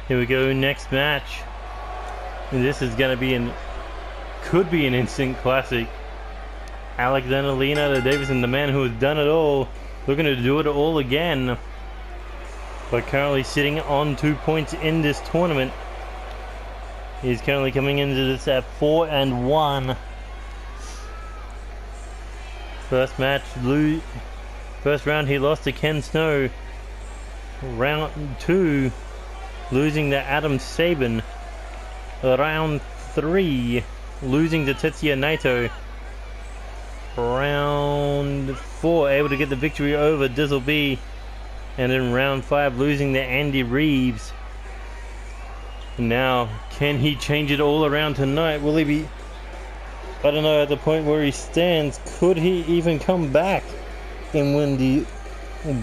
Here we go, next match. And this is gonna be could be an instant classic. Alexander Leonardo Davidson, the man who has done it all, looking to do it all again. But currently sitting on 2 points in this tournament. He's currently coming into this at 4-1. First match, first round he lost to Ken Snow. Round 2, losing to Adam Sabin. Round 3, losing to Tetuya Naito. Round 4, able to get the victory over Dizzle B. And in round 5, losing to Andy Reeves. Now, can he change it all around tonight? Will he be, I don't know, at the point where he stands, could he even come back and win the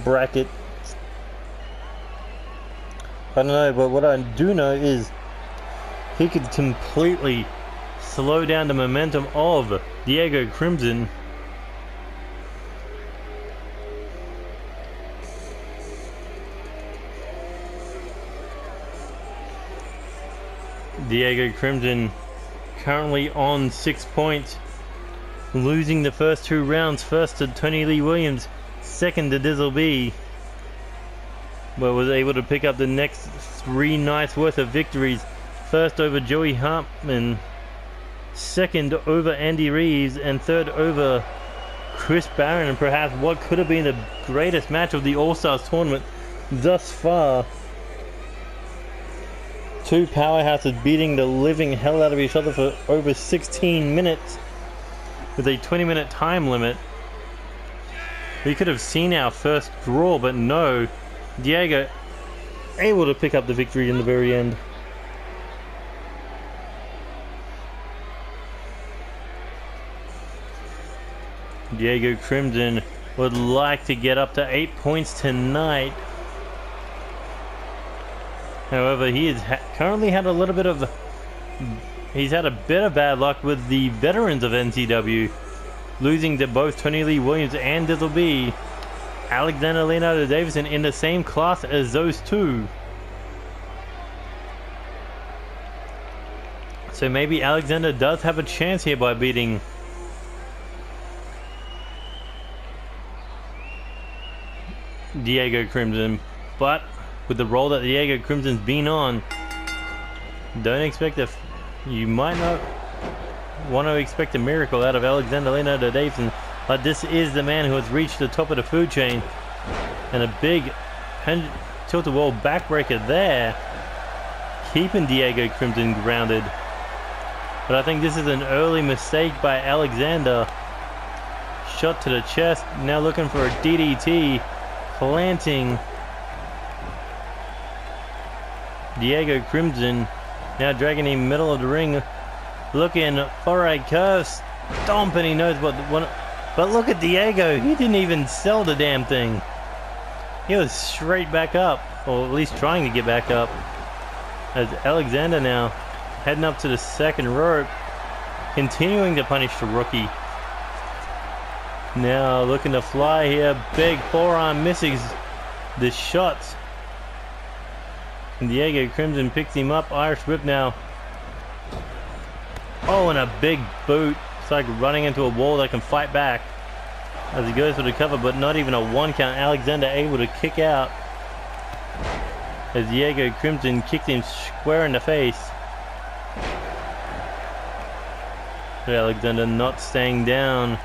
bracket? I don't know, but what I do know is he could completely slow down the momentum of Diego Crimson. Diego Crimson currently on 6 points, losing the first 2 rounds, first to Tony Lee Williams, second to Dizzle B, but was able to pick up the next 3 nights worth of victories. First over Joey Hartman, second over Andy Reeves, and third over Chris Barron, and perhaps what could have been the greatest match of the All-Stars tournament thus far. 2 powerhouses beating the living hell out of each other for over 16 minutes with a 20-minute time limit. We could have seen our first draw, but no. Diego able to pick up the victory in the very end. Diego Crimson would like to get up to 8 points tonight. However, he has currently had a little bit of... He's had a bit of bad luck with the veterans of NCW, losing to both Tony Lee Williams and Dizzle B. Alexander Leonardo Davidson in the same class as those two. So maybe Alexander does have a chance here by beating Diego Crimson, but with the role that Diego Crimson's been on, don't expect you might not want to expect a miracle out of Alexander Leonardo Davidson, but this is the man who has reached the top of the food chain, and a big tilt-a-wall backbreaker there, keeping Diego Crimson grounded. But I think this is an early mistake by Alexander. Shot to the chest, now looking for a DDT, planting Diego Crimson, now dragging him middle of the ring, looking for a curve stomp, and he knows what. But look at Diego, he didn't even sell the damn thing. He was straight back up, or at least trying to get back up. As Alexander now heading up to the second rope, continuing to punish the rookie. Now looking to fly here, big forearm misses the shots. Diego Crimson picks him up, Irish whip now. Oh, and a big boot. It's like running into a wall that can fight back. As he goes for the cover, but not even a 1 count. Alexander able to kick out. As Diego Crimson kicked him square in the face. But Alexander not staying down.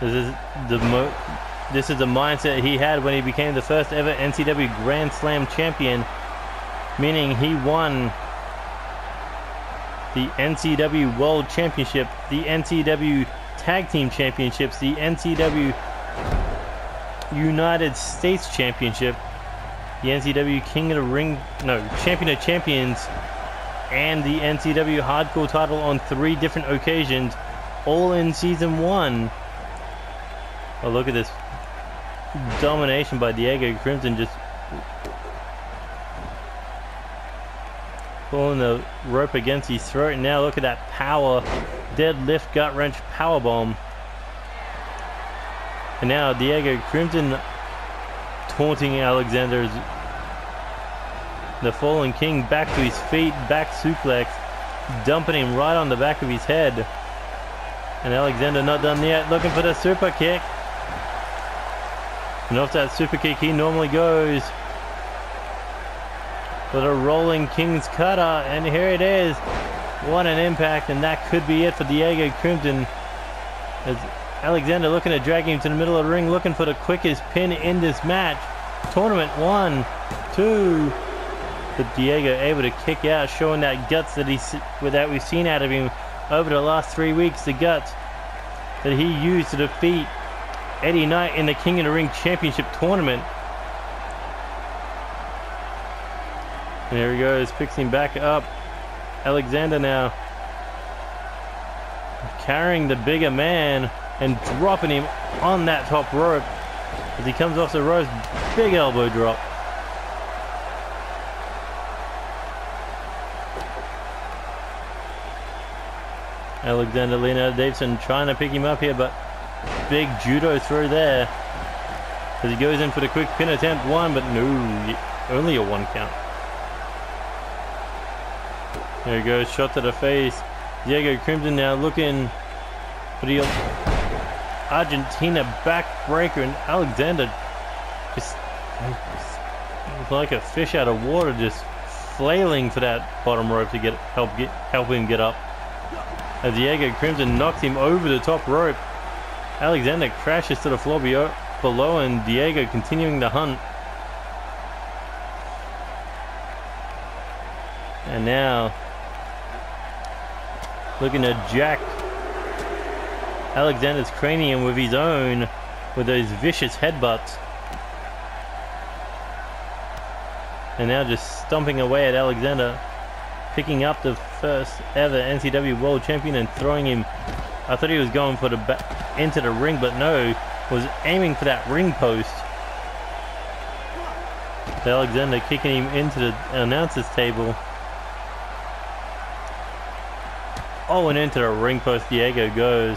This is the mindset he had when he became the first ever NCW Grand Slam champion, meaning he won the NCW World Championship, the NCW Tag Team Championships, the NCW United States Championship, the NCW Champion of Champions, and the NCW Hardcore title on 3 different occasions, all in Season 1. Oh, look at this domination by Diego Crimson, just pulling the rope against his throat. And now look at that power deadlift gut wrench power bomb. And now Diego Crimson taunting Alexander's The fallen king back to his feet, back suplex, dumping him right on the back of his head. And Alexander not done yet, looking for the super kick. And off that super kick he normally goes. For the rolling king's cutter, and here it is. What an impact, and that could be it for Diego Crimson. As Alexander looking to drag him to the middle of the ring, looking for the quickest pin in this match. Tournament 1, 2. But Diego able to kick out, showing that guts that we've seen out of him over the last 3 weeks. The guts that he used to defeat Eddie Knight in the King of the Ring Championship tournament. And there he goes, picks him back up. Alexander now carrying the bigger man and dropping him on that top rope. As he comes off the ropes, big elbow drop. Alexander Leonardo Davidson trying to pick him up here, but big judo throw there. As he goes in for the quick pin attempt, one, but no, only a 1 count. There he goes, shot to the face. Diego Crimson now looking for the Argentina backbreaker, and Alexander just like a fish out of water, just flailing for that bottom rope to help him get up. As Diego Crimson knocks him over the top rope, Alexander crashes to the floor below, and Diego continuing the hunt. And now looking to jack Alexander's cranium with his own, with those vicious headbutts. And now just stomping away at Alexander, picking up the first ever NCW World Champion and throwing him. I thought he was going for into the ring, but no, was aiming for that ring post. Alexander kicking him into the announcer's table. Oh, and into the ring post Diego goes.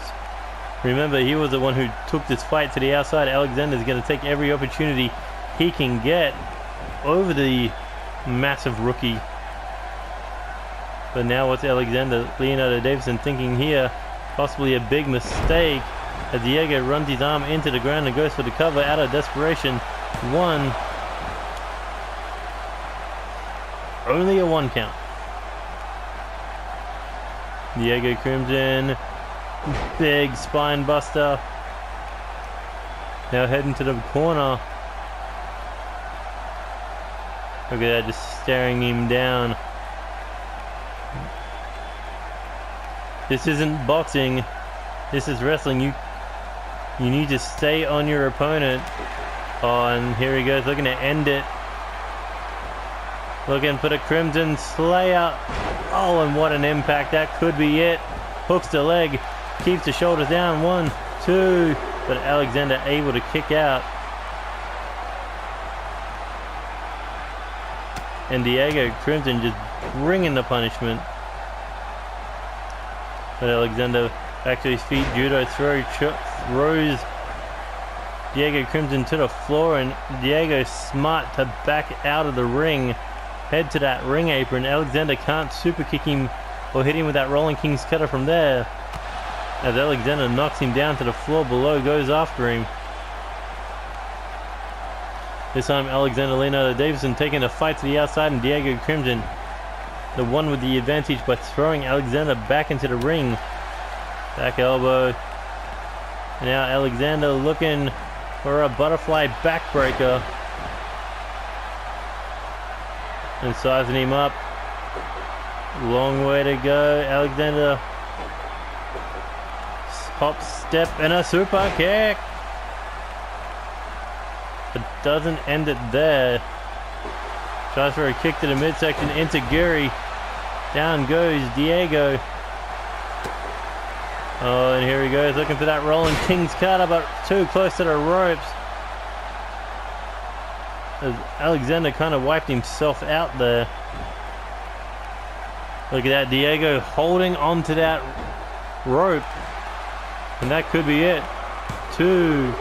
Remember, he was the one who took this fight to the outside. Alexander's going to take every opportunity he can get over the massive rookie. But now what's Leonardo Davidson thinking here? Possibly a big mistake. As Diego runs his arm into the ground and goes for the cover out of desperation. 1. Only a 1 count. Diego Crimson, big spine buster. Now heading to the corner. Look at that, just staring him down. This isn't boxing. This is wrestling. You need to stay on your opponent. Oh, and here he goes, looking to end it. Looking for the Crimson Slayer. Oh, and what an impact. That could be it. Hooks the leg. Keeps the shoulders down. 1, 2. But Alexander able to kick out. And Diego Crimson just bringing the punishment. But Alexander back to his feet. Judo throws Diego Crimson to the floor. And Diego smart to back out of the ring. Head to that ring apron. Alexander can't super kick him or hit him with that rolling king's cutter from there. As Alexander knocks him down to the floor below, goes after him. This time Alexander Leonardo Davidson taking the fight to the outside, and Diego Crimson the one with the advantage by throwing Alexander back into the ring. Back elbow. And now Alexander looking for a butterfly backbreaker. And sizing him up. Long way to go. Alexander. Hop, step, and a super kick. But doesn't end it there. Tries for a kick to the midsection into Guri. Down goes Diego. Oh, and here he goes, looking for that rolling king's cutter, but too close to the ropes. As Alexander kind of wiped himself out there. Look at that, Diego holding onto that rope. And that could be it. 2.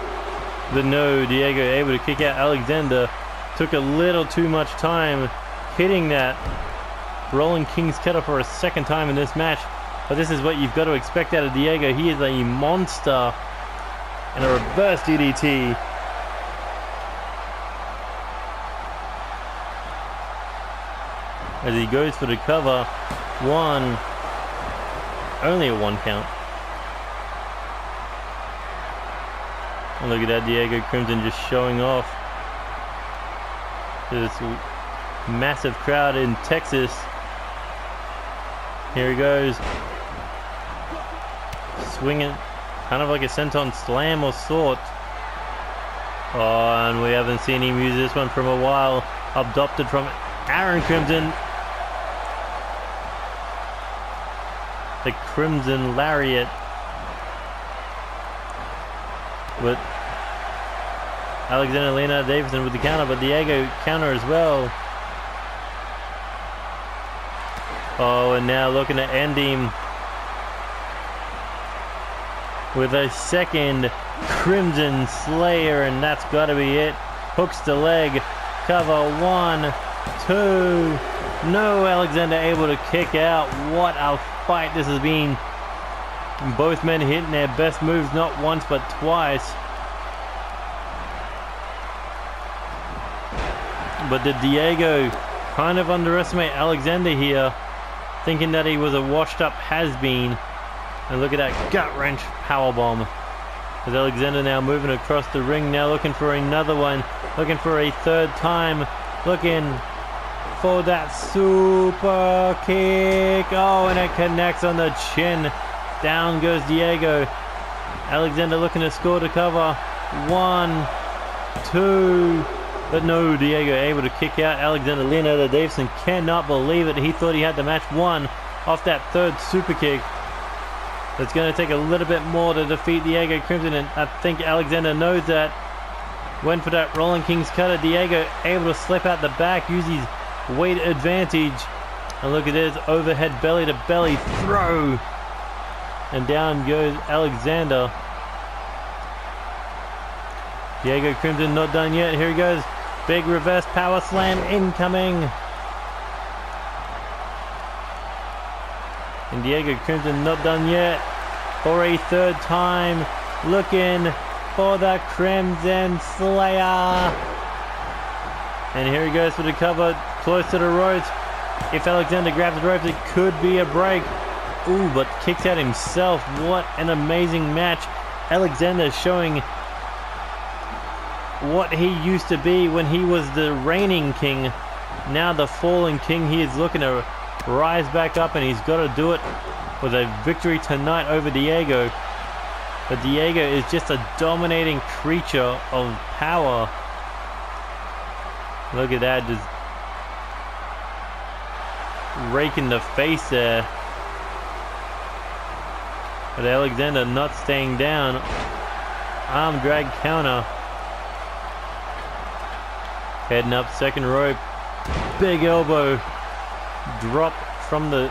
But no, Diego able to kick out Alexander. Took a little too much time hitting that rolling King's Cutter for a second time in this match. But this is what you've got to expect out of Diego. He is a monster. And a reverse DDT. As he goes for the cover. One. Only a 1 count. And look at that, Diego Crimson just showing off. This massive crowd in Texas. Here he goes. Swinging, kind of like a senton slam or sort. Oh, and we haven't seen him use this one from a while. Adopted from Aaron Crimson. The Crimson Lariat. With Alexander Leonardo Davidson with the counter, but Diego counter as well. Oh, and now looking to end him with a second Crimson Slayer, and that's got to be it. Hooks the leg, cover, 1, 2. No, Alexander able to kick out. What a fight this has been. Both men hitting their best moves not once but twice. But did Diego kind of underestimate Alexander here, thinking that he was a washed up has-been? And look at that gut wrench powerbomb. As Alexander now moving across the ring, now looking for another one, looking for a third time, looking for that super kick. Oh, and it connects on the chin. Down goes Diego. Alexander looking to score to cover. 1, 2. But no, Diego able to kick out. Alexander Leonardo Davidson cannot believe it. He thought he had the match won off that third super kick. It's going to take a little bit more to defeat Diego Crimson, and I think Alexander knows that. Went for that rolling King's Cutter. Diego able to slip out the back, use his weight advantage. And look at this overhead belly to belly throw. And down goes Alexander. Diego Crimson not done yet. Here he goes. Big reverse power slam incoming. And Diego Crimson not done yet. For a third time. Looking for the Crimson Slayer. And here he goes for the cover. Close to the ropes. If Alexander grabs the ropes, it could be a break. Ooh, but kicks out himself. What an amazing match. Alexander showing what he used to be when he was the reigning king. Now the fallen king. He is looking to rise back up, and he's got to do it with a victory tonight over Diego. But Diego is just a dominating creature of power. Look at that, just raking the face there. But Alexander not staying down. Arm drag counter. Heading up second rope. Big elbow. Drop from the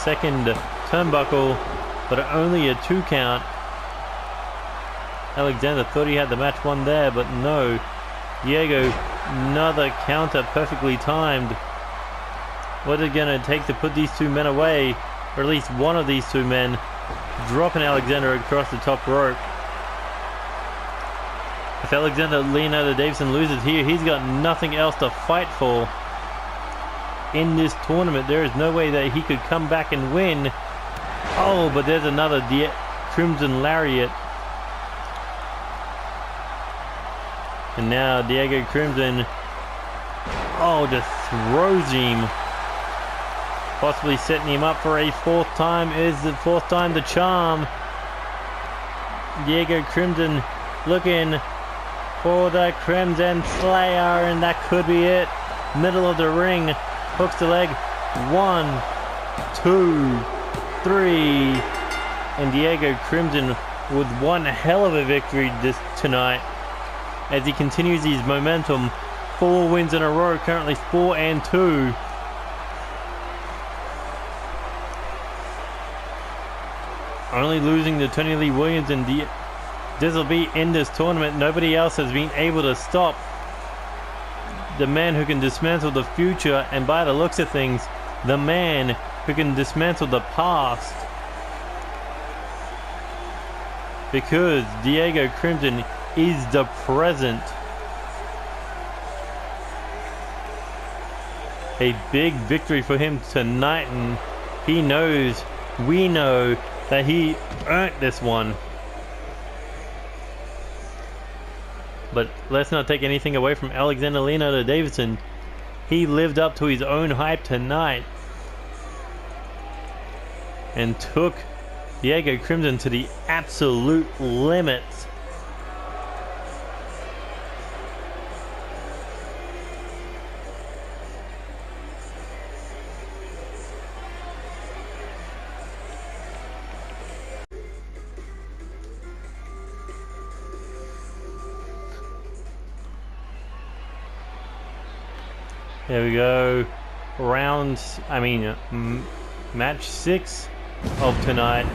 second turnbuckle, but only a 2 count. Alexander thought he had the match won there, but no. Diego, another counter perfectly timed. What is it going to take to put these two men away, or at least one of these two men? Dropping Alexander across the top rope. If Alexander Leonardo Davidson loses here, he's got nothing else to fight for in this tournament. There is no way that he could come back and win. Oh, but there's another Crimson Lariat. And now Diego Crimson, oh, just throws him. Possibly setting him up for a 4th time. Is the 4th time the charm? Diego Crimson looking for the Crimson Slayer, and that could be it. Middle of the ring, hooks the leg. 1, 2, 3, and Diego Crimson with one hell of a victory tonight as he continues his momentum. 4 wins in a row, currently 4 and 2. Only losing to Tony Lee Williams and Dizzle in this tournament. Nobody else has been able to stop the man who can dismantle the future, and by the looks of things, the man who can dismantle the past. Because Diego Crimson is the present. A big victory for him tonight, and he knows, we know, that he earned this one. But let's not take anything away from Alexander Leonardo Davidson. He lived up to his own hype tonight and took Diego Crimson to the absolute limits. There we go. Match 6 of tonight,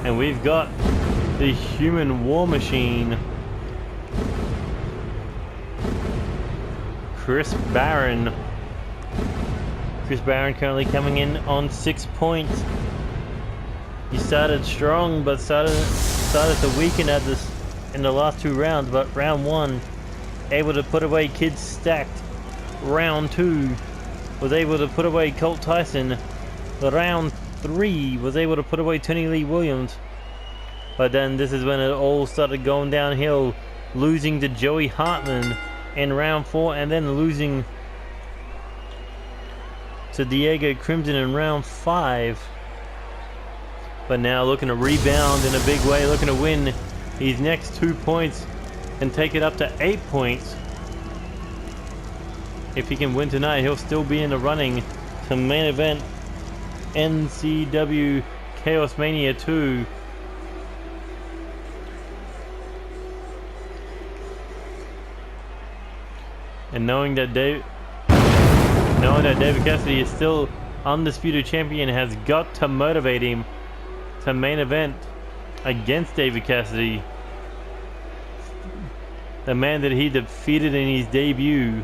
and we've got the Human War Machine, Chris Barron. Chris Barron currently coming in on 6 points. He started strong, but started to weaken at this in the last 2 rounds. But round 1, able to put away Kid Stacked. Round 2, was able to put away Colt Tyson. Round 3, was able to put away Tony Lee Williams. But then this is when it all started going downhill, losing to Joey Hartman in round 4, and then losing to Diego Crimson in round 5. But now looking to rebound in a big way, looking to win his next 2 points and take it up to 8 points. If he can win tonight, he'll still be in the running to main event NCW Chaos Mania 2. And knowing that David Cassidy is still undisputed champion has got to motivate him to main event against David Cassidy, the man that he defeated in his debut.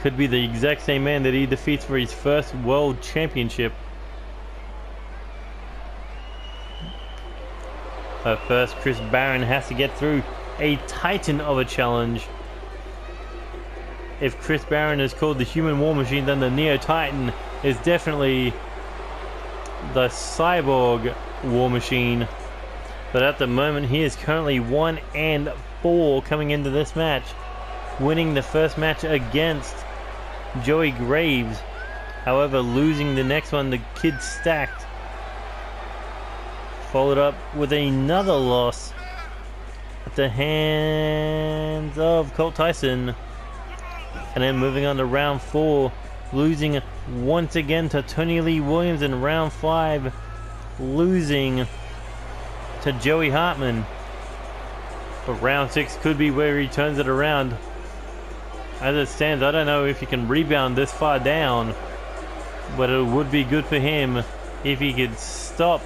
Could be the exact same man that he defeats for his first world championship. But first, Chris Barron has to get through a titan of a challenge. If Chris Barron is called the Human War Machine, then the Neo Titan is definitely the Cyborg War Machine. But at the moment, he is currently 1-4 coming into this match, winning the first match against Joey Graves, however losing the next one to Kid Stacked, followed up with another loss at the hands of Colt Tyson, and then moving on to round 4, losing once again to Tony Lee Williams in round 5, losing to Joey Hartman. But round 6 could be where he turns it around. As it stands, I don't know if he can rebound this far down, but it would be good for him if he could stop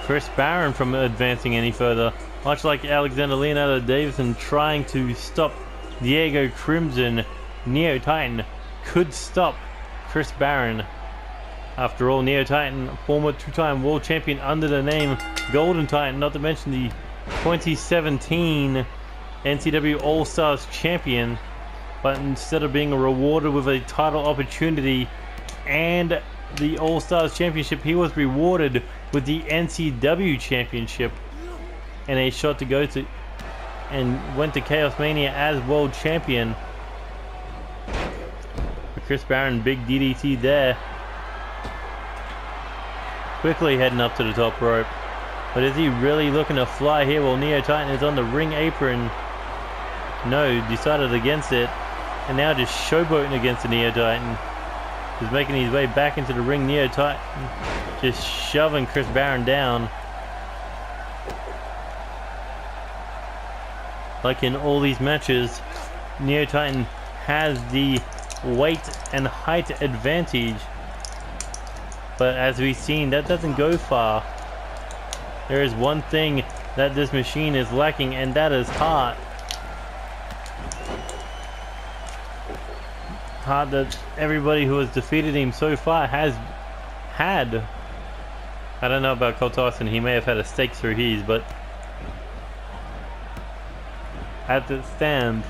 Chris Barron from advancing any further. Much like Alexander Leonardo Davidson trying to stop Diego Crimson, Neo Titan could stop Chris Barron. After all, Neo Titan, former 2-time world champion under the name Golden Titan, not to mention the 2017 NCW AllStars champion, but instead of being rewarded with a title opportunity and the AllStars championship, he was rewarded with the NCW championship and a shot to go to, and went to Chaos Mania as world champion. Chris Barron, big DDT there. Quickly heading up to the top rope. But is he really looking to fly here while Neo Titan is on the ring apron? No, decided against it, and now just showboating against the Neo Titan. He's making his way back into the ring. Neo Titan just shoving Chris Barron down. Like in all these matches, Neo Titan has the weight and height advantage, but as we've seen, that doesn't go far. There is one thing that this machine is lacking, and that is heart. part that everybody who has defeated him so far has had. I don't know about Colt Tyson, he may have had a stake through his, but as it stands,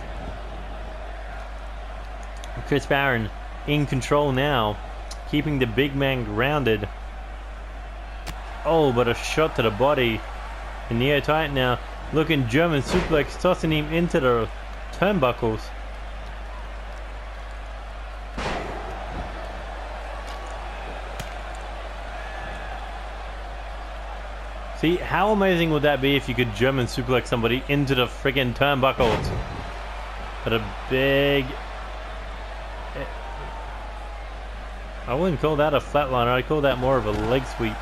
Chris Barron in control now, keeping the big man grounded. Oh, but a shot to the body. And Neo Titan now looking German suplex, tossing him into the turnbuckles. See, how amazing would that be if you could German suplex somebody into the friggin' turnbuckles? But a big... I wouldn't call that a flatliner, I'd call that more of a leg sweep.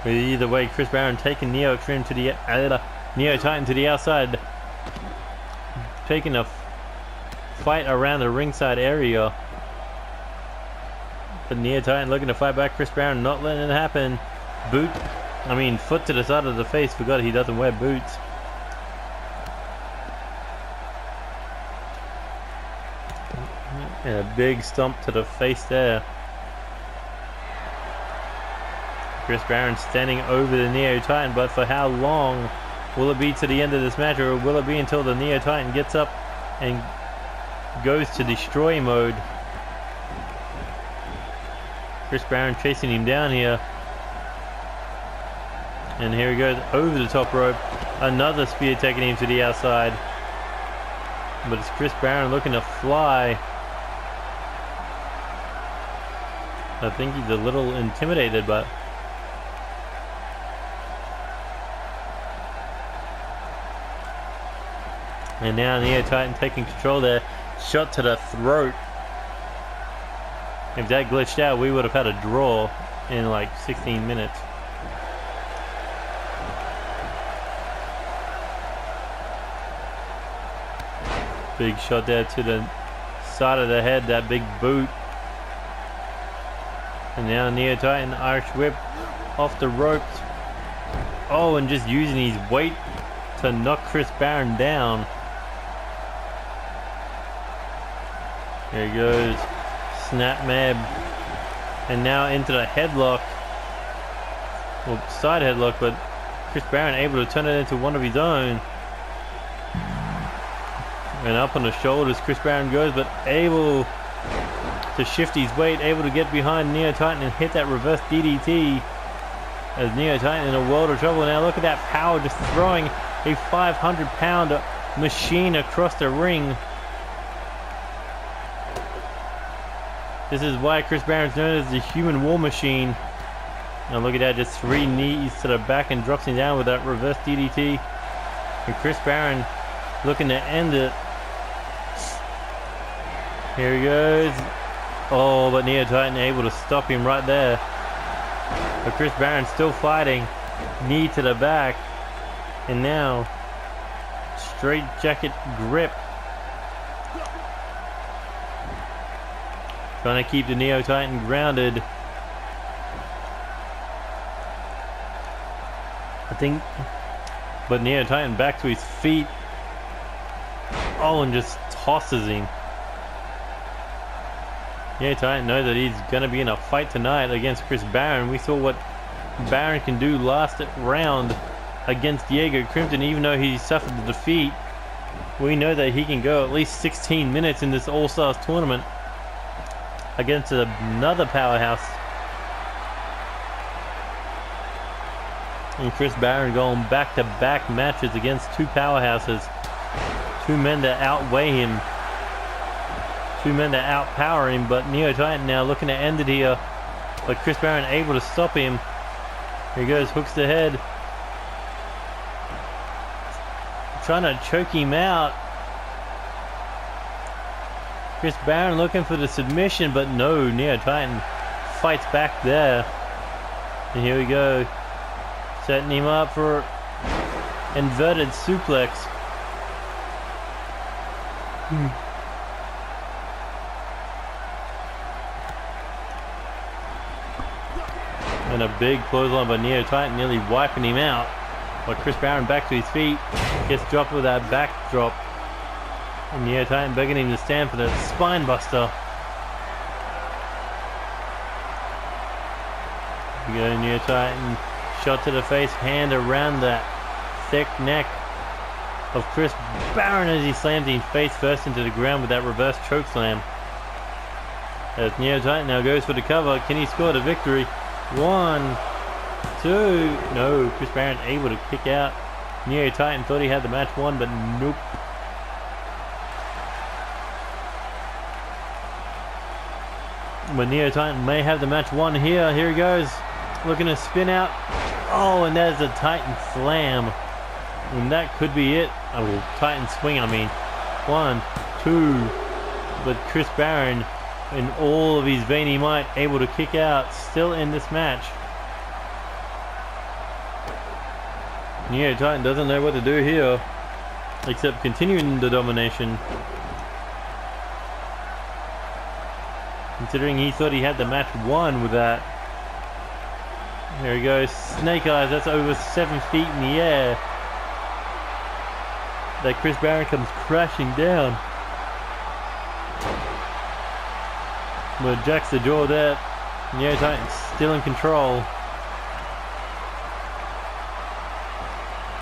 But either way, Chris Barron taking NeoXtreme to the... Neo Titan to the outside. Taking a fight around the ringside area. But Neo Titan looking to fight back. Chris Barron not letting it happen. Foot to the side of the face. Forgot he doesn't wear boots. And a big stomp to the face there. Chris Barron standing over the Neo Titan, but for how long will it be to the end of this match, or will it be until the Neo Titan gets up and goes to destroy mode? Chris Barron chasing him down here. And here he goes over the top rope. Another spear taking him to the outside. But it's Chris Barron looking to fly. I think he's a little intimidated, but... And now Neo Titan taking control there. Shot to the throat. If that glitched out, we would have had a draw in like 16 minutes. Big shot there to the side of the head, that big boot. And now Neo Titan Irish whip off the ropes. Oh, and just using his weight to knock Chris Barron down. There he goes. Snap mab. And now into the headlock. Well, side headlock, but Chris Barron able to turn it into one of his own. And up on the shoulders Chris Barron goes, but able to shift his weight, able to get behind Neo Titan and hit that reverse DDT. As Neo Titan in a world of trouble. Now look at that power, just throwing a 500-pound machine across the ring. This is why Chris Barron's known as the human war machine. Now look at that, just 3 knees to the back and drops him down with that reverse DDT. And Chris Barron looking to end it. Here he goes. Oh, but Neo Titan able to stop him right there. But Chris Barron still fighting. Knee to the back. And now, straight jacket grip. Trying to keep the Neo Titan grounded. I think, but Neo Titan back to his feet. Oh, and just tosses him. Neo Titan knows that he's going to be in a fight tonight against Chris Barron. We saw what Barron can do last round against Diego Crimson. Even though he suffered the defeat, we know that he can go at least 16 minutes in this All-Stars tournament against another powerhouse. And Chris Barron going back-to-back matches against 2 powerhouses. 2 men that outweigh him. 2 men that outpower him. But Neo Titan now looking to end it here. But Chris Barron able to stop him. Here he goes, hooks the head. Trying to choke him out. Chris Barron looking for the submission, but no, Neo Titan fights back there. And here we go. Setting him up for inverted suplex. And a big clothesline by Neo Titan, nearly wiping him out. But Chris Barron back to his feet. Gets dropped with that backdrop. And Neo Titan begging him to stand for the spine buster. We go Neo Titan, shot to the face, hand around that thick neck of Chris Barron as he slams him face first into the ground with that reverse choke slam. As Neo Titan now goes for the cover, can he score the victory? 1, 2, no, Chris Barron able to kick out. Neo Titan thought he had the match won, but nope. But Neo Titan may have the match won here. Here he goes, looking to spin out. Oh, and there's a Titan slam. And that could be it. Oh, Titan swing, I mean. 1, 2. But Chris Barron, in all of his veiny might, able to kick out, still in this match. Neo Titan doesn't know what to do here, except continuing the domination. Considering he thought he had the match won with that. Here he goes, snake eyes, that's over 7 feet in the air. That Chris Barron comes crashing down. But jacks the jaw there. Neo Titan's still in control.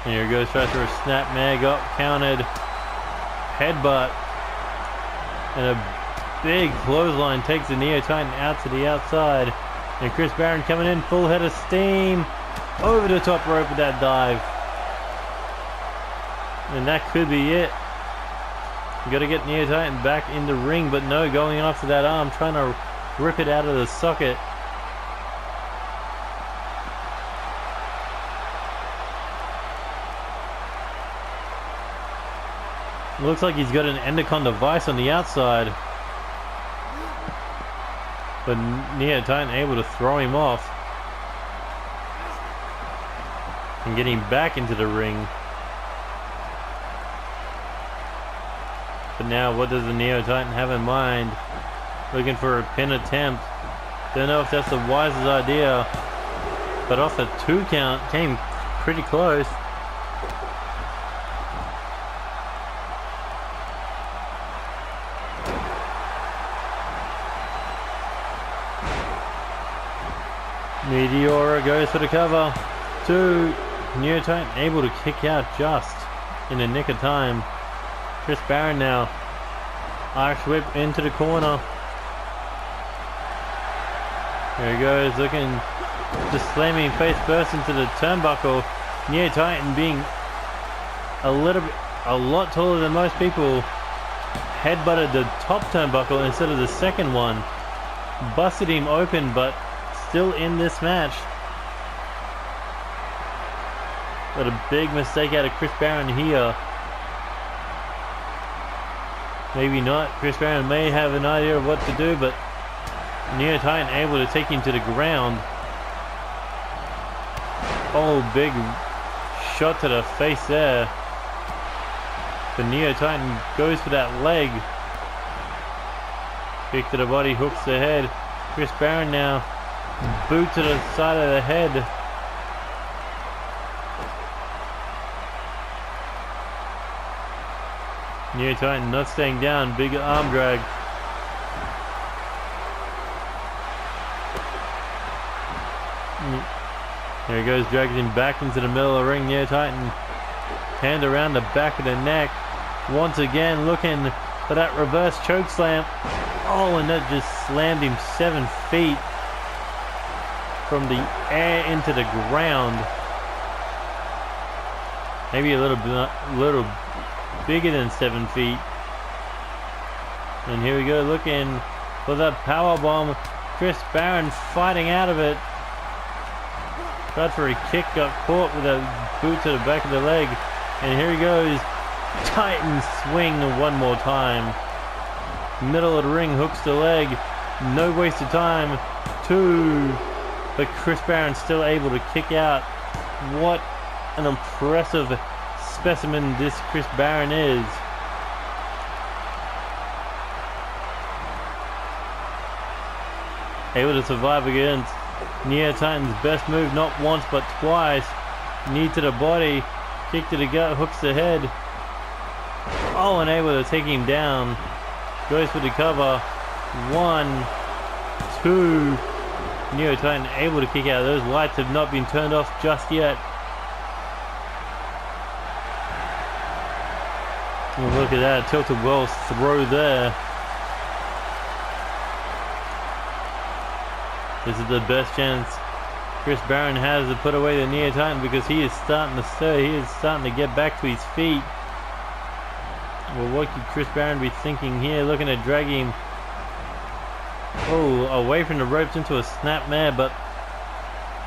Here he goes, tries for a snap mag, got counted. Headbutt. And a big clothesline takes the Neo Titan out to the outside. And Chris Barron coming in, full head of steam. Over the top rope with that dive. And that could be it. You gotta get Neo Titan back in the ring, but no, going after that arm, trying to rip it out of the socket. Looks like he's got an endocrine device on the outside. But Neo Titan able to throw him off. And get him back into the ring. But now what does the Neo Titan have in mind? Looking for a pin attempt. Don't know if that's the wisest idea. But off the 2 count, came pretty close. Meteora goes for the cover. 2. Neo Titan able to kick out just in the nick of time. Chris Barron now. Irish whip into the corner. There he goes, looking, just slamming face first into the turnbuckle. Neo Titan being a lot taller than most people. Headbutted the top turnbuckle instead of the second one. Busted him open, but still in this match. But a big mistake out of Chris Barron here. Maybe not. Chris Barron may have an idea of what to do, but Neo Titan able to take him to the ground. Oh, big shot to the face there. But Neo Titan goes for that leg. Kick to the body, hooks the head. Chris Barron now. Boot to the side of the head. Neo Titan not staying down. Big arm drag. There he goes, dragging him back into the middle of the ring. Neo Titan, hand around the back of the neck. Once again looking for that reverse choke slam. Oh, and that just slammed him 7 feet from the air into the ground. Maybe a little bigger than 7 feet. And here we go, looking for that power bomb. Chris Barron fighting out of it. Tried for a kick, got caught with a boot to the back of the leg. And here he goes. Titan swing one more time. Middle of the ring, hooks the leg. No waste of time. 2. But Chris Barron still able to kick out. What an impressive specimen this Chris Barron is. Able to survive against Neo Titan's best move, not once but twice. Knee to the body, kick to the gut, hooks the head. Oh, and able to take him down. Goes for the cover. 1, 2. Neo Titan able to kick out. Those lights have not been turned off just yet. And look at that. Tilted Wells throw there. This is the best chance Chris Barron has to put away the Neo Titan, because he is starting to stir. He is starting to get back to his feet. Well, what could Chris Barron be thinking here? Looking to drag him, away from the ropes into a snapmare, but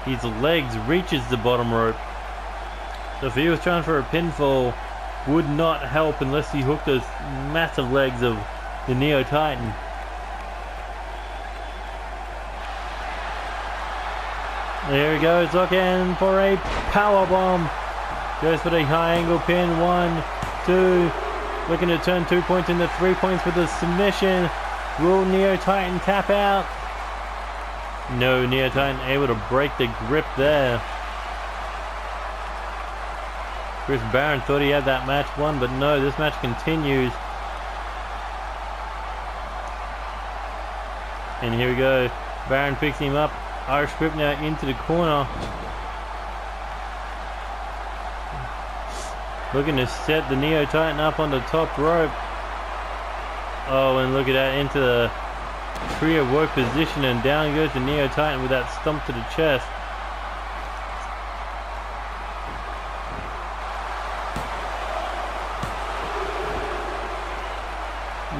his legs reaches the bottom rope. So if he was trying for a pinfall, would not help unless he hooked those massive legs of the Neo Titan. There he goes, looking for a power bomb. Goes for the high angle pin. 1, 2. Looking to turn 2 points into 3 points with the submission. Will Neo Titan tap out? No, Neo Titan able to break the grip there. Chris Barron thought he had that match won, but no, this match continues. And here we go. Barron picks him up. Irish whip now into the corner. Looking to set the Neo Titan up on the top rope. Oh, and look at that, into the trio work position, and down goes the Neo Titan with that stomp to the chest.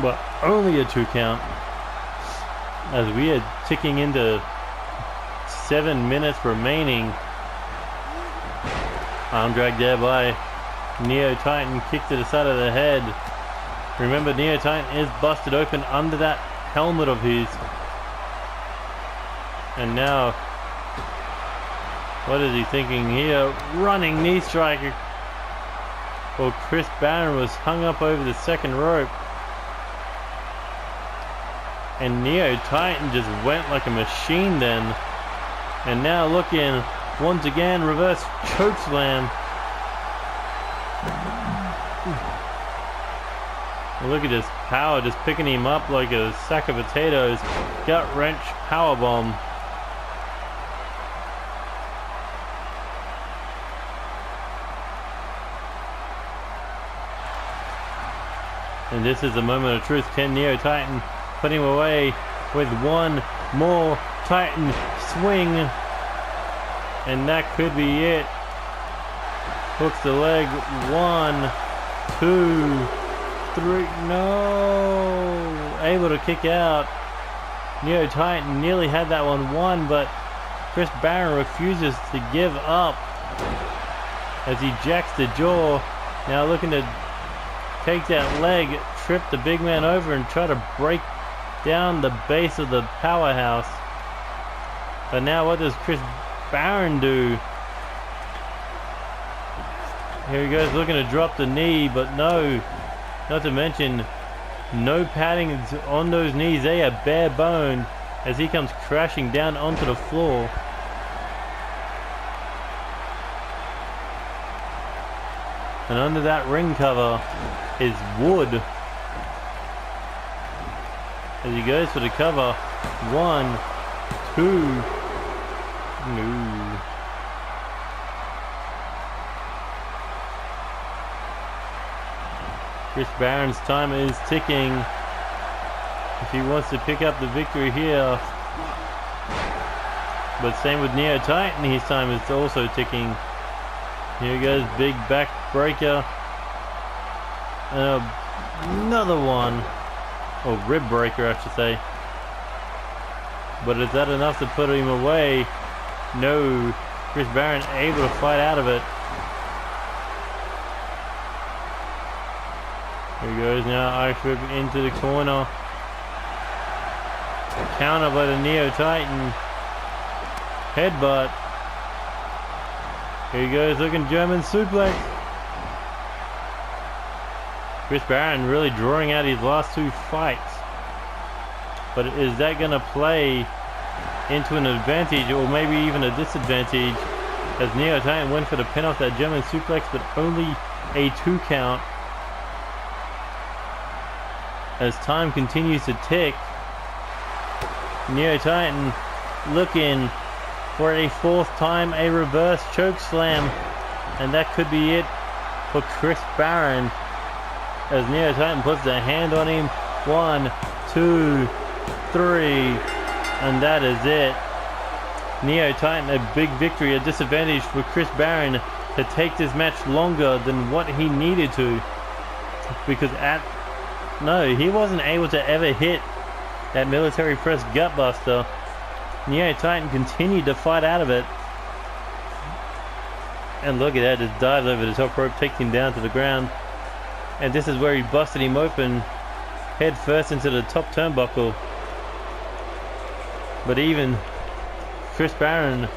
But only a 2 count, as we are ticking into 7 minutes remaining. Arm drag there by Neo Titan, kick to the side of the head. Remember, Neo Titan is busted open under that helmet of his. And now, what is he thinking here? Running knee striker. Well, Chris Barron was hung up over the second rope. And Neo Titan just went like a machine then. And now looking once again, reverse choke slam. Look at this power, just picking him up like a sack of potatoes. Gut wrench power bomb. And this is the moment of truth. Can Neo Titan put him away with one more Titan swing? And that could be it. Hooks the leg. 1, 2, 3. No. Able to kick out. Neo Titan nearly had that one won, but Chris Barron refuses to give up as he jacks the jaw. Now looking to take that leg, trip the big man over, and try to break down the base of the powerhouse. But now what does Chris Barron do? Here he goes, looking to drop the knee, but no. Not to mention, no padding on those knees. They are bare boned as he comes crashing down onto the floor. And under that ring cover is wood. As he goes for the cover. 1, 2. No. Chris Barron's time is ticking. If he wants to pick up the victory here. But same with Neo Titan, his time is also ticking. Here goes big back breaker. Another one. Or rib breaker, I should say. But is that enough to put him away? No. Chris Barron able to fight out of it. Here he goes now. Irish whip into the corner. Counter by the Neo Titan. Headbutt. Here he goes, looking German suplex. Chris Barron really drawing out his last 2 fights. But is that going to play into an advantage or maybe even a disadvantage? As Neo Titan went for the pin off that German suplex, but only a 2 count. as time continues to tick. Neo Titan looking for a fourth time a reverse choke slam, and that could be it for Chris Barron as Neo Titan puts a hand on him. 1, 2, 3, and that is it. Neo Titan, a big victory, a disadvantage for Chris Barron to take this match longer than what he needed to, because he wasn't able to ever hit that military press gutbuster. Neo Titan continued to fight out of it, and look at that, just dives over the top rope, takes him down to the ground, and this is where he busted him open head first into the top turnbuckle. But even Chris Barron,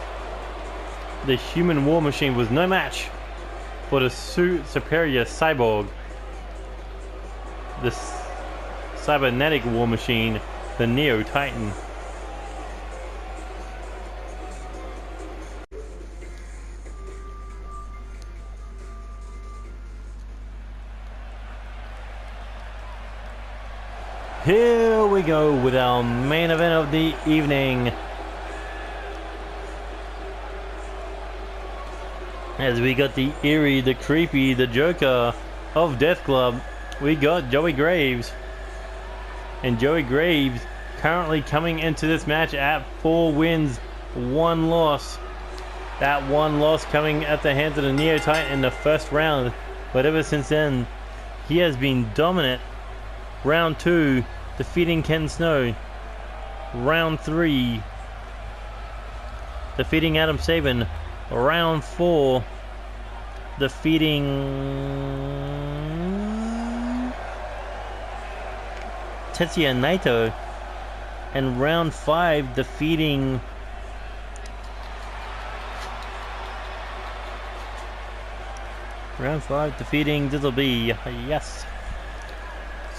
the human war machine, was no match for the superior cyborg, the cybernetic war machine, the Neo Titan. Here we go with our main event of the evening, as we got the eerie, the creepy, the Joker of Death Club. We got Joey Graves, and Joey Graves currently coming into this match at 4 wins, 1 loss. That 1 loss coming at the hands of the Neo Titan in the first round, but ever since then he has been dominant. Round 2, defeating Ken Snow. Round 3, defeating Adam Sabin. Round 4, defeating Tetuya Naito. And round 5, defeating Dizzle B. Yes.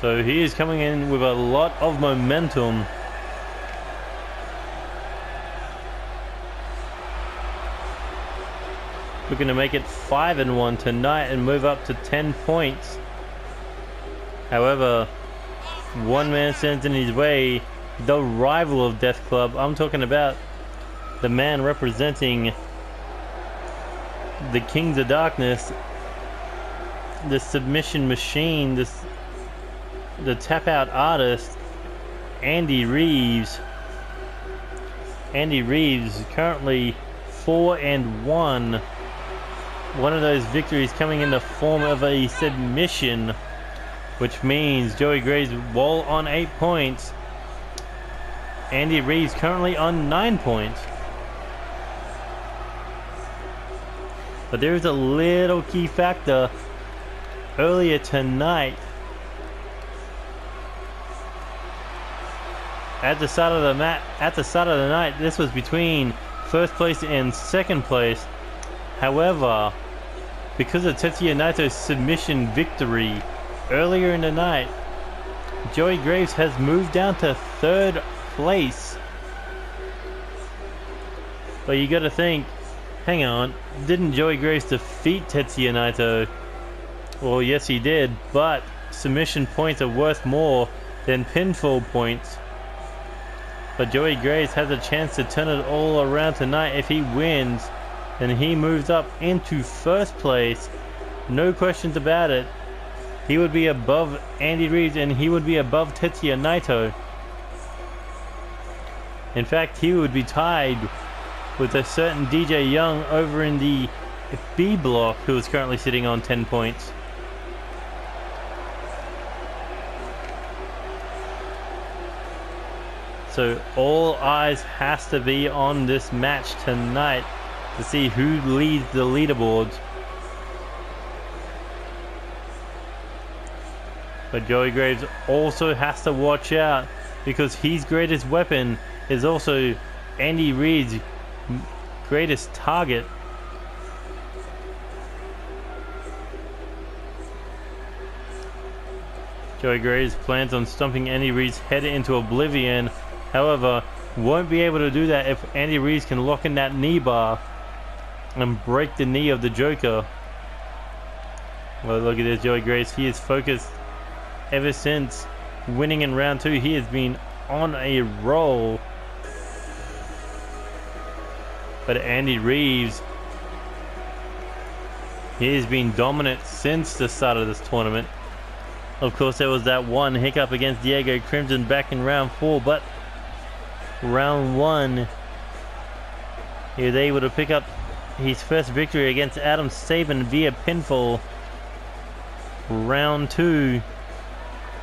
So he is coming in with a lot of momentum. Looking to make it 5-1 tonight and move up to 10 points. However, one man stands in his way, the rival of Death Club. I'm talking about the man representing the Kings of Darkness, the submission machine, the tap out artist, Andy Reeves. Andy Reeves is currently 4-1. One of those victories coming in the form of a submission, which means Joey Graves, while on 8 points, Andy Reeves currently on 9 points. But there is a little key factor. Earlier tonight, at the start of the night, this was between first place and second place. However, because of Tetsuya Naito's submission victory earlier in the night, Joey Graves has moved down to 3rd place. But you gotta think, hang on, didn't Joey Graves defeat Tetsuya Naito? Well, yes he did, but submission points are worth more than pinfall points. But Joey Graves has a chance to turn it all around tonight. If he wins, then he moves up into first place. No questions about it. He would be above Andy Reeves, and he would be above Tetsuya Naito. In fact, he would be tied with a certain DJ Young over in the B block, who is currently sitting on 10 points. So all eyes has to be on this match tonight to see who leads the leaderboards. But Joey Graves also has to watch out, because his greatest weapon is also Andy Reid's greatest target. Joey Graves plans on stomping Andy Reid's head into oblivion. However, won't be able to do that if Andy Reeves can lock in that knee bar and break the knee of the Joker. Well, look at this, Joey Graves. He is focused ever since winning in round 2. He has been on a roll. But Andy Reeves, he has been dominant since the start of this tournament. Of course, there was that one hiccup against Diego Crimson back in round 4, but round 1, he was able to pick up his first victory against Adam Sabin via pinfall. Round 2,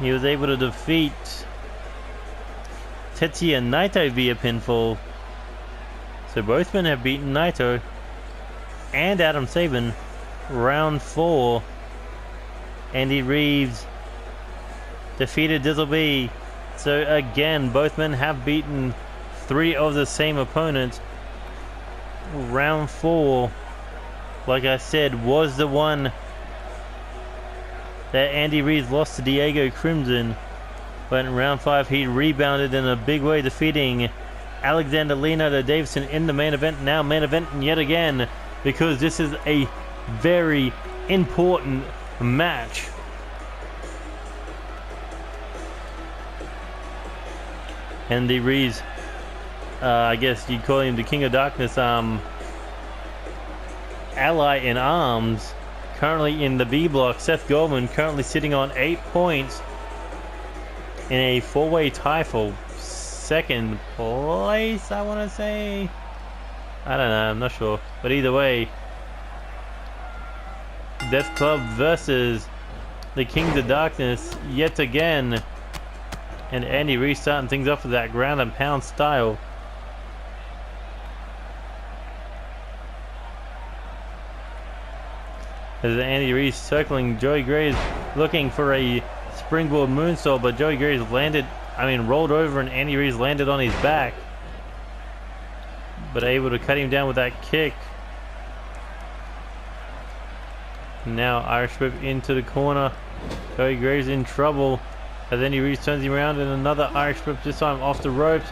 he was able to defeat Tetuya Naito via pinfall. So both men have beaten Naito and Adam Sabin. Round 4, Andy Reeves defeated Dizzle B. So again, both men have beaten 3 of the same opponents. Round 4, like I said, was the one that Andy Reeves lost to Diego Crimson. But in round 5, he rebounded in a big way, defeating Alexander Leonardo Davidson in the main event. Now main event yet again, because this is a very important match. Andy Reeves, I guess you'd call him the King of Darkness, ally in arms, currently in the B block. Seth Goldman currently sitting on 8 points in a 4-way tie for second place, I want to say. I don't know, I'm not sure. But either way, Death Club versus the Kings of Darkness yet again. And Andy Reeves starting things off with that ground and pound style. As Andy Reeves circling Joey Graves, looking for a springboard moonsault, but Joey Graves rolled over, and Andy Reeves landed on his back. But able to cut him down with that kick. Now Irish whip into the corner. Joey Graves in trouble. As Andy Reeves turns him around, and another Irish whip, this time off the ropes.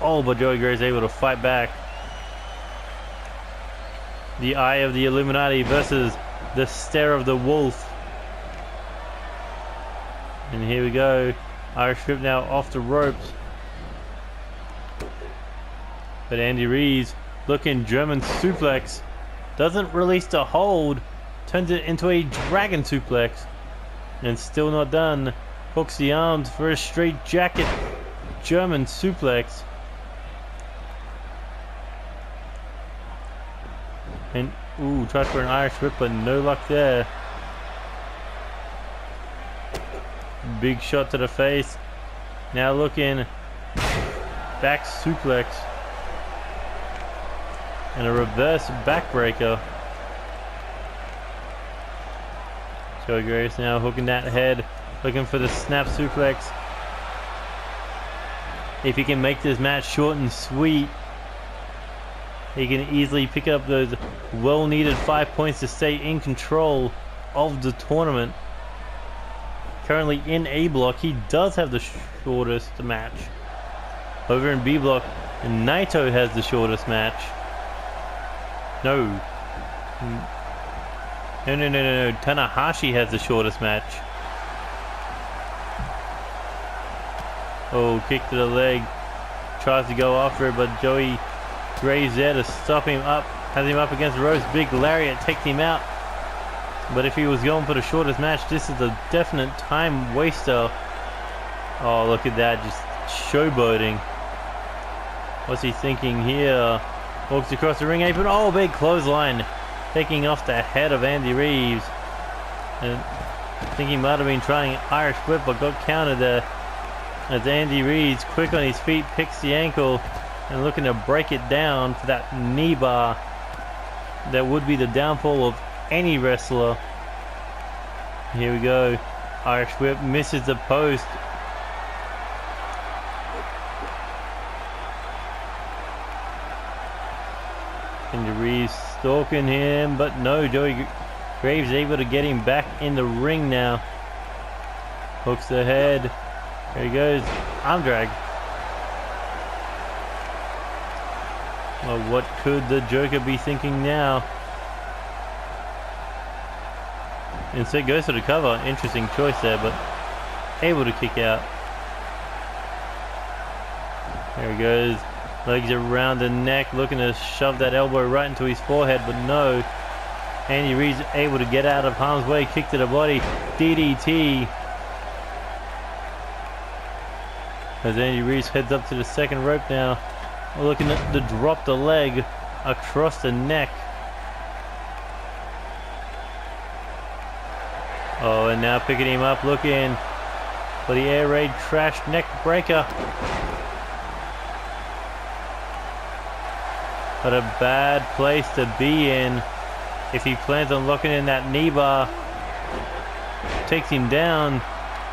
Oh, but Joey Graves able to fight back. The Eye of the Illuminati versus the Stare of the Wolf. And here we go. Irish whip now off the ropes. But Andy Reeves looking German suplex. Doesn't release the hold. Turns it into a dragon suplex. And still not done. Hooks the arms for a straight jacket German suplex. And ooh, tried for an Irish whip, but no luck there. Big shot to the face. Now looking back suplex. And a reverse backbreaker. Joey Graves now hooking that head, looking for the snap suplex. If he can make this match short and sweet, he can easily pick up those well-needed 5 points to stay in control of the tournament. Currently in A block, he does have the shortest match. Over in B block, Naito has the shortest match. No. No. Tanahashi has the shortest match. Oh, kick to the leg. Tries to go after it, but Joey Graves there to stop him up. Has him up against the ropes. Big lariat takes him out. But if he was going for the shortest match, this is a definite time waster. Oh, look at that. Just showboating. What's he thinking here? Walks across the ring apron. Oh, big clothesline. Taking off the head of Andy Reeves. And I think he might have been trying Irish whip, but got countered there. As Andy Reeves, quick on his feet, picks the ankle and looking to break it down for that knee bar. That would be the downfall of any wrestler. Here we go. Irish whip misses the post. Andy Reeves stalking him, but no, Joey Graves able to get him back in the ring now. Hooks the head. There he goes. Arm drag. Well, what could the Joker be thinking now? Instead goes for the cover. Interesting choice there, but able to kick out. There he goes. Legs around the neck, looking to shove that elbow right into his forehead, but no. Andy Reeves able to get out of harm's way, kick to the body, DDT. As Andy Reeves heads up to the second rope now, looking to drop the leg across the neck. Oh, and now picking him up, looking for the air raid crash neck breaker. But a bad place to be in if he plans on locking in that knee bar. Takes him down,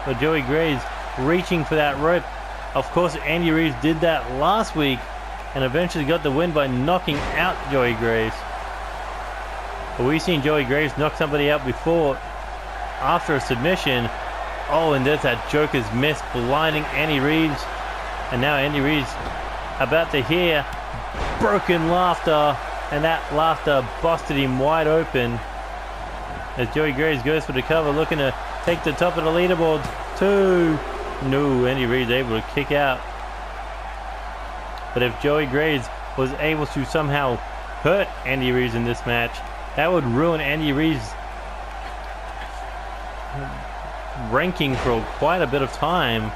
but Joey Graves reaching for that rope. Of course, Andy Reeves did that last week and eventually got the win by knocking out Joey Graves. But we've seen Joey Graves knock somebody out before after a submission. Oh, and there's that Joker's miss, blinding Andy Reeves. And now Andy Reeves about to hear broken laughter, and that laughter busted him wide open as Joey Graves goes for the cover, looking to take the top of the leaderboard. 2. No, Andy Reeves able to kick out. But if Joey Graves was able to somehow hurt Andy Reeves in this match, that would ruin Andy Reeves' ranking for quite a bit of time.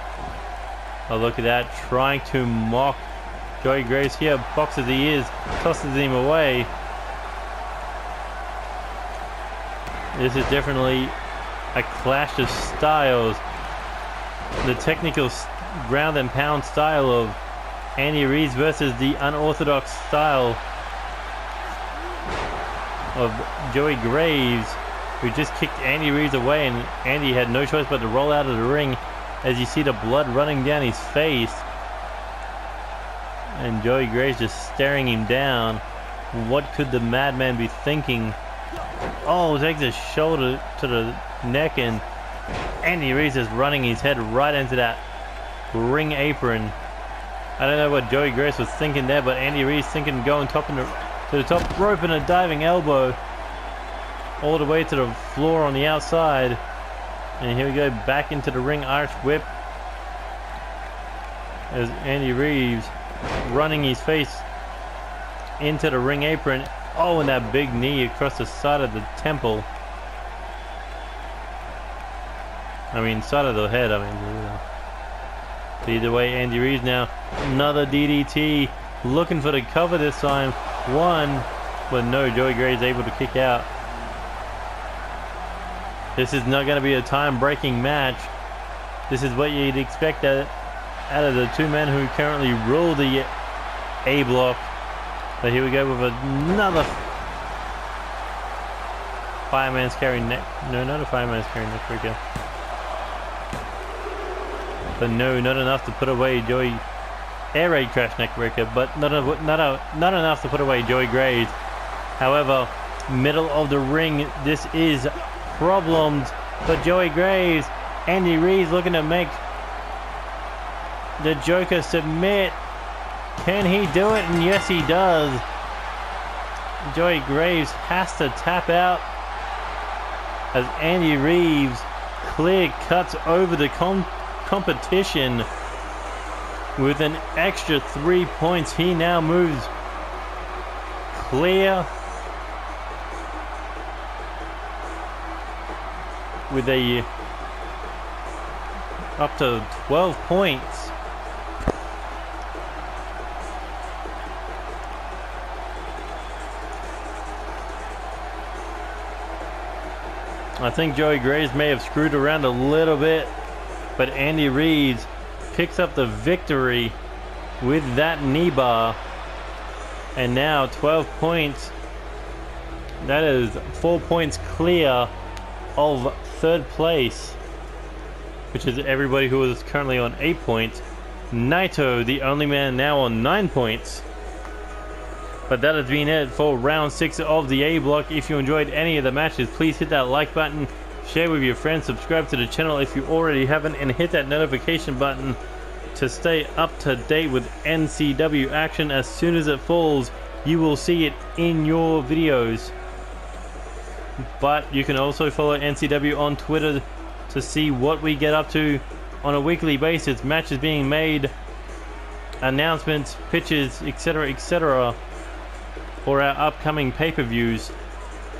Oh, look at that, trying to mock Joey Graves here, boxes the ears, tosses him away. This is definitely a clash of styles. The technical ground and pound style of Andy Reeves versus the unorthodox style of Joey Graves, who just kicked Andy Reeves away, and Andy had no choice but to roll out of the ring as you see the blood running down his face. And Joey Graves just staring him down. What could the madman be thinking? Oh, takes his shoulder to the neck, and Andy Reeves is running his head right into that ring apron. I don't know what Joey Graves was thinking there, but Andy Reeves thinking going to the top rope and a diving elbow all the way to the floor on the outside. And here we go, back into the ring Irish whip as Andy Reeves running his face into the ring apron. Oh, and that big knee across the side of the temple. I mean, side of the head, I mean. But either way, Andy Reeves now, another DDT, looking for the cover this time. 1, but no, Joey Graves able to kick out. This is not going to be a time-breaking match. This is what you'd expect out of the two men who currently rule the A block. But here we go with another fireman's carry neck. No, not a fireman's carry neck breaker. But no, not enough to put away Joey. Air raid crash neck breaker, but not enough to put away Joey Graves. However, middle of the ring, this is problems for Joey Graves. Andy Reeves looking to make the Joker submit. Can he do it? And yes, he does. Joey Graves has to tap out as Andy Reeves clear cuts over the competition with an extra 3 points. He now moves clear with a up to 12 points. I think Joey Graves may have screwed around a little bit, but Andy Reeves picks up the victory with that knee bar. And now 12 points. That is 4 points clear of third place, which is everybody who is currently on 8 points. Naito, the only man now on 9 points. But that has been it for round 6 of the A block. If you enjoyed any of the matches, please hit that like button, share with your friends, subscribe to the channel if you already haven't, and hit that notification button to stay up to date with NCW action. As soon as it falls, you will see it in your videos. But you can also follow NCW on Twitter to to see what we get up to on a weekly basis. Matches being made, announcements, pitches, etc. for our upcoming pay-per-views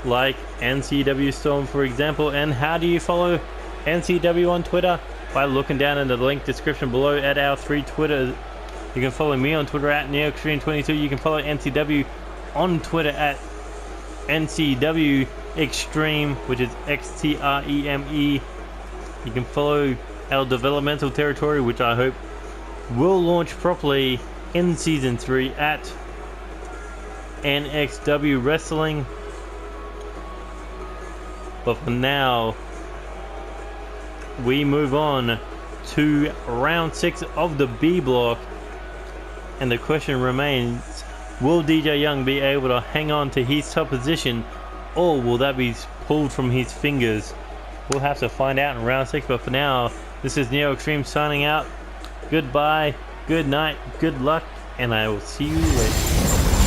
like NCW Storm, for example. And how do you follow NCW on Twitter? By looking down in the link description below at our 3 Twitters. You can follow me on Twitter at NeoXtreme22. You can follow NCW on Twitter at NCWXtreme, which is XTREME. You can follow our developmental territory, which I hope will launch properly in Season 3 at NXW Wrestling. But for now, we move on to round 6 of the B block, and the question remains, will DJ Young be able to hang on to his top position, or will that be pulled from his fingers? We'll have to find out in round 6, but for now, this is NeoXtreme signing out. Goodbye, good night, good luck, and I will see you later.